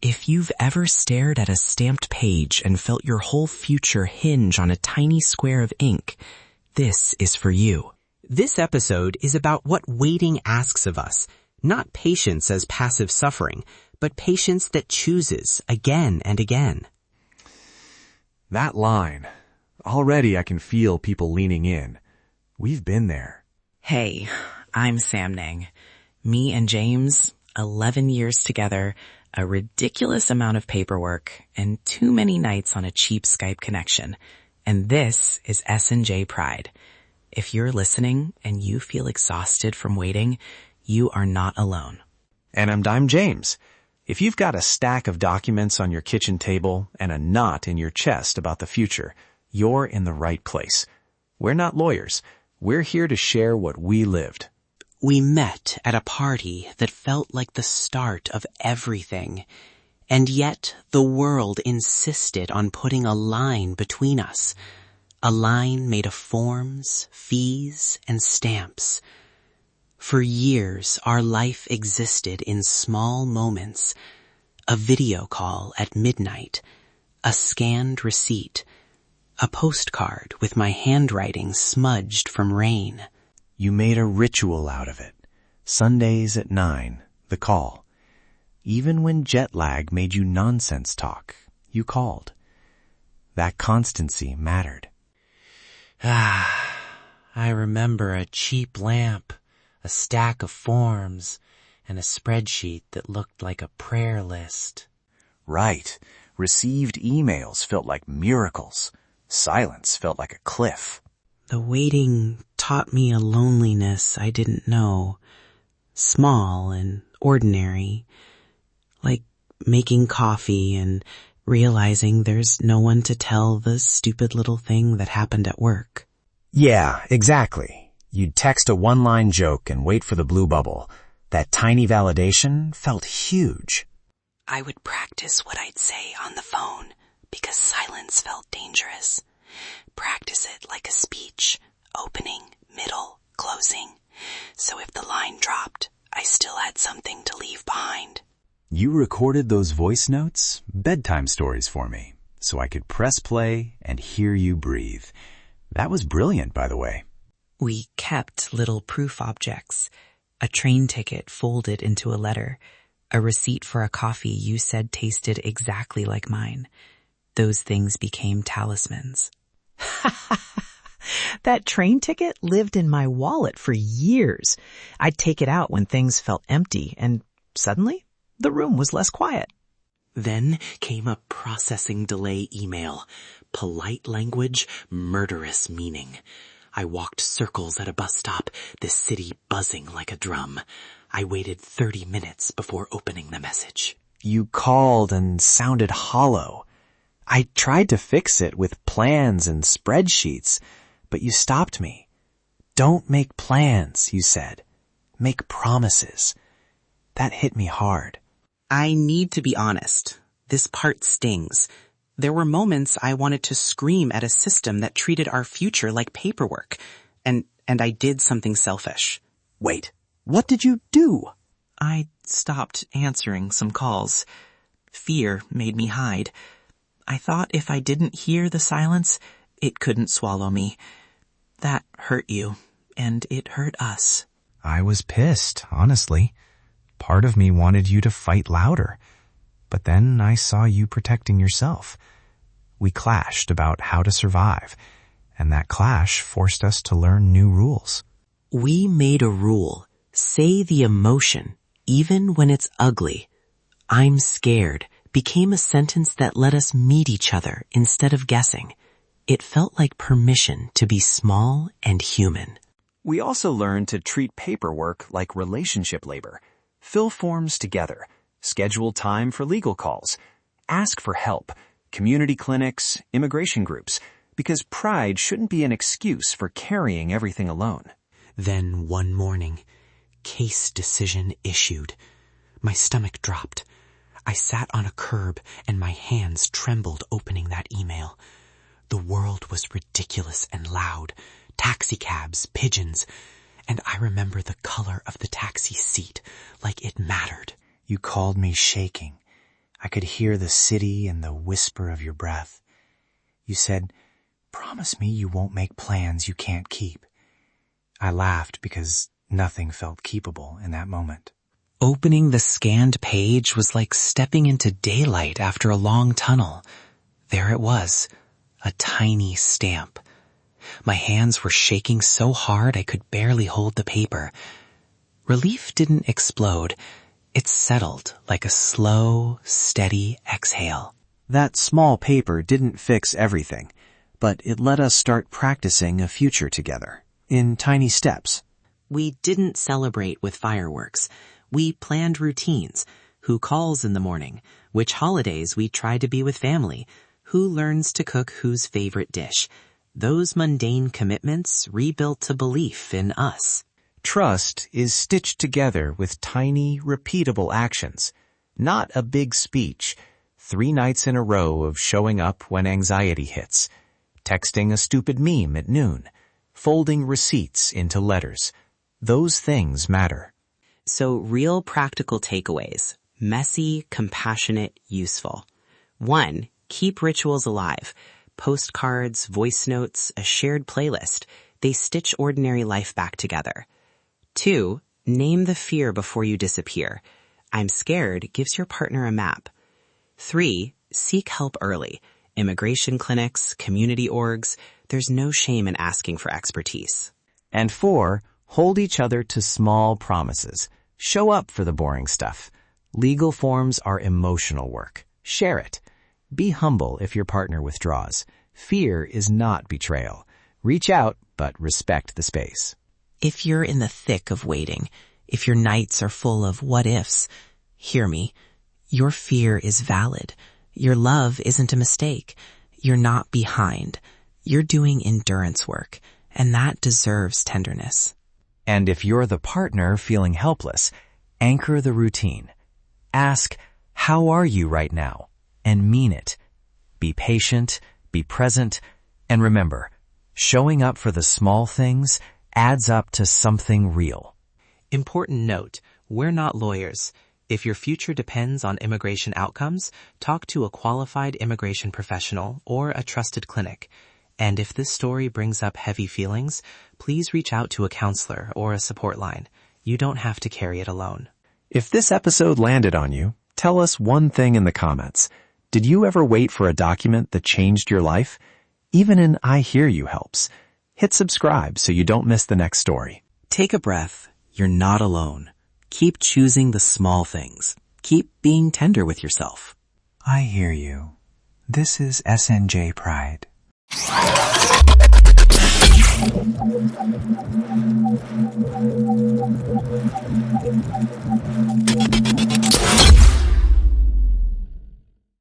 If you've ever stared at a stamped page and felt your whole future hinge on a tiny square of ink, this is for you. This episode is about what waiting asks of us, not patience as passive suffering, but patience that chooses again and again. That line. Already I can feel people leaning in. We've been there. Hey, I'm Samnang. Me and James, 11 years together, a ridiculous amount of paperwork, and too many nights on a cheap Skype connection. And this is S&J Pride. If you're listening and you feel exhausted from waiting, you are not alone. And I'm James. If you've got a stack of documents on your kitchen table and a knot in your chest about the future, you're in the right place. We're not lawyers. We're here to share what we lived. We met at a party that felt like the start of everything, and yet the world insisted on putting a line between us, a line made of forms, fees, and stamps. For years, our life existed in small moments, a video call at midnight, a scanned receipt, a postcard with my handwriting smudged from rain. You made a ritual out of it. Sundays at 9, the call. Even when jet lag made you nonsense talk, you called. That constancy mattered. I remember a cheap lamp, a stack of forms, and a spreadsheet that looked like a prayer list. Right. Received emails felt like miracles. Silence felt like a cliff. The waiting taught me a loneliness I didn't know, small and ordinary, like making coffee and realizing there's no one to tell the stupid little thing that happened at work. Yeah, exactly. You'd text a one-line joke and wait for the blue bubble. That tiny validation felt huge. I would practice what I'd say on the phone because silence felt dangerous. Practice it like a speech, opening, middle, closing. So if the line dropped, I still had something to leave behind. You recorded those voice notes, bedtime stories for me, so I could press play and hear you breathe. That was brilliant, by the way. We kept little proof objects, a train ticket folded into a letter, a receipt for a coffee you said tasted exactly like mine. Those things became talismans. That train ticket lived in my wallet for years. I'd take it out when things felt empty, and suddenly the room was less quiet. Then came a processing delay email. Polite language, murderous meaning. I walked circles at a bus stop, the city buzzing like a drum. I waited 30 minutes before opening the message. You called and sounded hollow. I tried to fix it with plans and spreadsheets, but you stopped me. Don't make plans, you said. Make promises. That hit me hard. I need to be honest. This part stings. There were moments I wanted to scream at a system that treated our future like paperwork. And I did something selfish. Wait, what did you do? I stopped answering some calls. Fear made me hide. I thought if I didn't hear the silence, it couldn't swallow me. That hurt you, and it hurt us. I was pissed, honestly. Part of me wanted you to fight louder. But then I saw you protecting yourself. We clashed about how to survive, and that clash forced us to learn new rules. We made a rule. Say the emotion, even when it's ugly. I'm scared became a sentence that let us meet each other instead of guessing. It felt like permission to be small and human. We also learned to treat paperwork like relationship labor. Fill forms together. Schedule time for legal calls. Ask for help. Community clinics, immigration groups. Because pride shouldn't be an excuse for carrying everything alone. Then one morning, case decision issued. My stomach dropped. I sat on a curb and my hands trembled opening that email. The world was ridiculous and loud. Taxicabs, pigeons. And I remember the color of the taxi seat, like it mattered. You called me shaking. I could hear the city and the whisper of your breath. You said, "Promise me you won't make plans you can't keep." I laughed because nothing felt keepable in that moment. Opening the scanned page was like stepping into daylight after a long tunnel. There it was, a tiny stamp. My hands were shaking so hard I could barely hold the paper. Relief didn't explode. It settled like a slow, steady exhale. That small paper didn't fix everything, but it let us start practicing a future together, in tiny steps. We didn't celebrate with fireworks. We planned routines. Who calls in the morning? Which holidays we try to be with family? Who learns to cook whose favorite dish? Those mundane commitments rebuilt a belief in us. Trust is stitched together with tiny, repeatable actions. Not a big speech. 3 nights in a row of showing up when anxiety hits. Texting a stupid meme at noon. Folding receipts into letters. Those things matter. So real practical takeaways. Messy, compassionate, useful. 1. Keep rituals alive. Postcards, voice notes, a shared playlist. They stitch ordinary life back together. 2. Name the fear before you disappear. I'm scared gives your partner a map. 3. Seek help early. Immigration clinics, community orgs. There's no shame in asking for expertise. And 4, hold each other to small promises. Show up for the boring stuff. Legal forms are emotional work. Share it. Be humble if your partner withdraws. Fear is not betrayal. Reach out, but respect the space. If you're in the thick of waiting, if your nights are full of what ifs, hear me. Your fear is valid. Your love isn't a mistake. You're not behind. You're doing endurance work, and that deserves tenderness. And if you're the partner feeling helpless, anchor the routine. Ask, how are you right now? And mean it. Be patient, be present, and remember, showing up for the small things adds up to something real. Important note, we're not lawyers. If your future depends on immigration outcomes, talk to a qualified immigration professional or a trusted clinic. And if this story brings up heavy feelings, please reach out to a counselor or a support line. You don't have to carry it alone. If this episode landed on you, tell us one thing in the comments. Did you ever wait for a document that changed your life? Even an I hear you helps. Hit subscribe so you don't miss the next story. Take a breath. You're not alone. Keep choosing the small things. Keep being tender with yourself. I hear you. This is SNJ Pride.